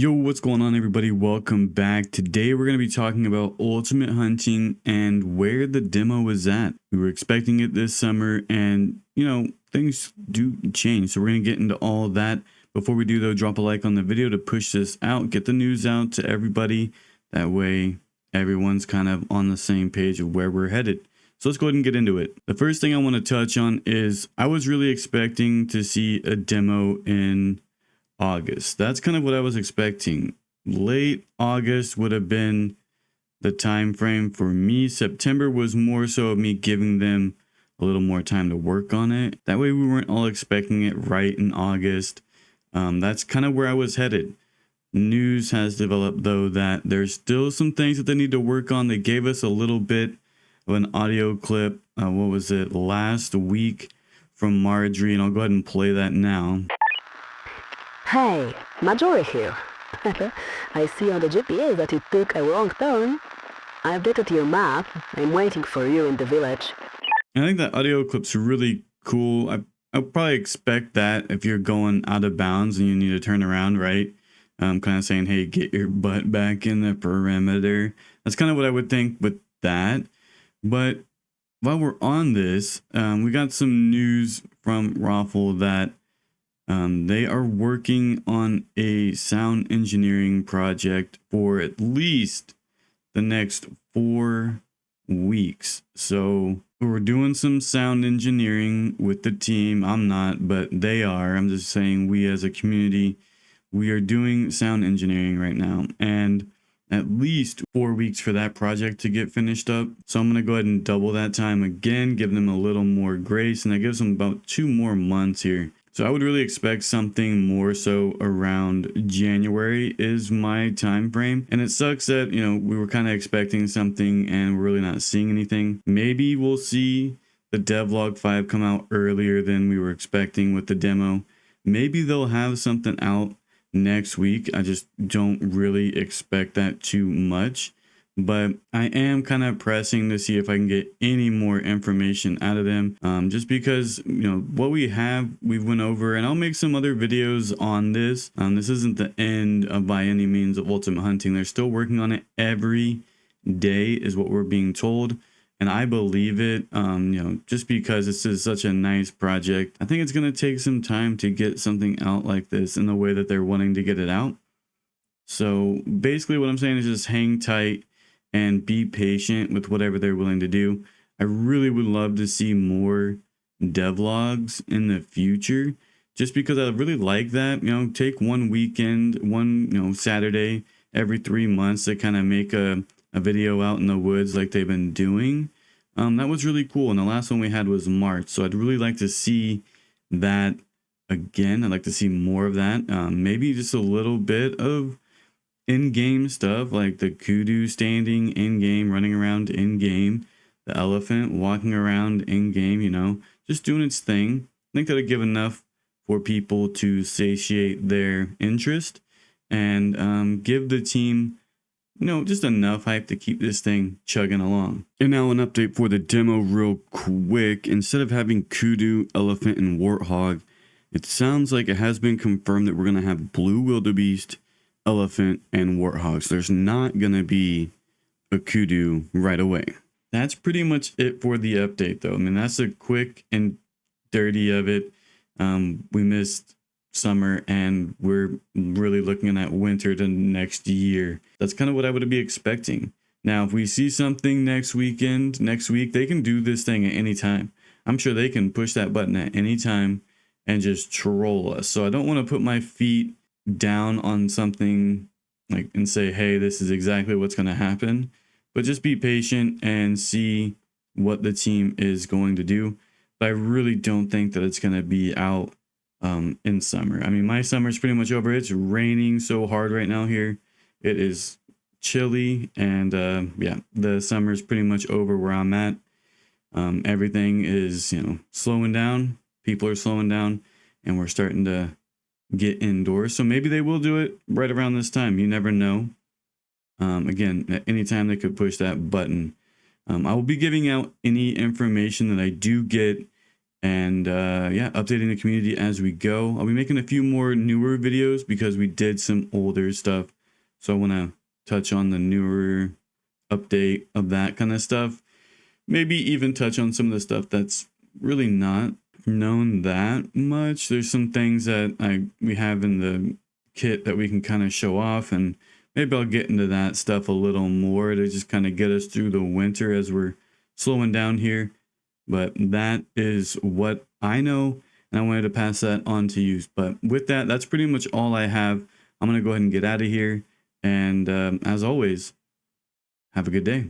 Yo, what's going on, everybody? Welcome back. Today we're going to be talking about Ultimate Hunting and where the demo is at. We were expecting it this summer and, things do change. So we're going to get into all of that. Before we do, though, drop a like on the video to push this out, get the news out to everybody. That way everyone's kind of on the same page of where we're headed. So let's go ahead and get into it. The first thing I want to touch on is I was really expecting to see a demo in August. That's kind of what I was expecting. Late August would have been the time frame for me. September was more so of me giving them a little more time to work on it. That way we weren't all expecting it right in August. That's kind of where I was headed. News has developed, though, that there's still some things that they need to work on. They gave us a little bit of an audio clip. What was it? Last week from Marjorie, and I'll go ahead and play that now. Hey, Marjorie here. I see on the GPS that you took a wrong turn. I updated your map. I'm waiting for you in the village. I think that audio clip's really cool. I'll probably expect that if you're going out of bounds and you need to turn around, right? Kind of saying, hey, get your butt back in the perimeter. That's kind of what I would think with that. But while we're on this, we got some news from Raffle that they are working on a sound engineering project for at least the next 4 weeks. So we're doing some sound engineering with the team. I'm not, but they are. I'm just saying we as a community, we are doing sound engineering right now. And at least 4 weeks for that project to get finished up. So I'm going to go ahead and double that time again, give them a little more grace, and that gives them about 2 more months here. So I would really expect something more so around January is my time frame. And it sucks that, we were kind of expecting something and we're really not seeing anything. Maybe we'll see the Devlog 5 come out earlier than we were expecting with the demo. Maybe they'll have something out next week. I just don't really expect that too much. But I am kind of pressing to see if I can get any more information out of them. Just because, what we have, we've went over, and I'll make some other videos on this. This isn't the end of by any means of Ultimate Hunting. They're still working on it every day is what we're being told. And I believe it, just because this is such a nice project. I think it's going to take some time to get something out like this in the way that they're wanting to get it out. So basically what I'm saying is just hang tight and be patient with whatever they're willing to do. I really would love to see more devlogs in the future, just because I really like that. Take one weekend, one Saturday every 3 months to kind of make a video out in the woods like they've been doing. That was really cool. And the last one we had was March. So I'd really like to see that again. I'd like to see more of that. Maybe just a little bit of in-game stuff like the kudu standing in-game, running around in-game, the elephant walking around in-game, just doing its thing. I think that'll give enough for people to satiate their interest and give the team, just enough hype to keep this thing chugging along. And now an update for the demo real quick. Instead of having kudu, elephant, and warthog, it sounds like it has been confirmed that we're going to have blue wildebeest, elephant, and warthogs. There's not going to be a kudu right away. That's pretty much it for the update, though. I mean, that's a quick and dirty of it. We missed summer and we're really looking at winter to next year. That's kind of what I would be expecting. Now, if we see something next week, they can do this thing at any time. I'm sure they can push that button at any time and just troll us. So I don't want to put my feet down on something like and say, hey, this is exactly what's going to happen, but just be patient and see what the team is going to do. But I really don't think that it's going to be out in summer. I mean, my summer is pretty much over. It's raining so hard right now here. It is chilly, and yeah, the summer is pretty much over where I'm at. Everything is slowing down. People are slowing down, and we're starting to get indoors. So maybe they will do it right around this time. You never know. Again, at any time they could push that button. I will be giving out any information that I do get and yeah, updating the community as we go. I'll be making a few more newer videos because we did some older stuff, so I want to touch on the newer update of that kind of stuff. Maybe even touch on some of the stuff that's really not known that much. There's some things that we have in the kit that we can kind of show off, and maybe I'll get into that stuff a little more to just kind of get us through the winter as we're slowing down here. But that is what I know, and I wanted to pass that on to you. But with that, that's pretty much all I have. I'm going to go ahead and get out of here. And as always, have a good day.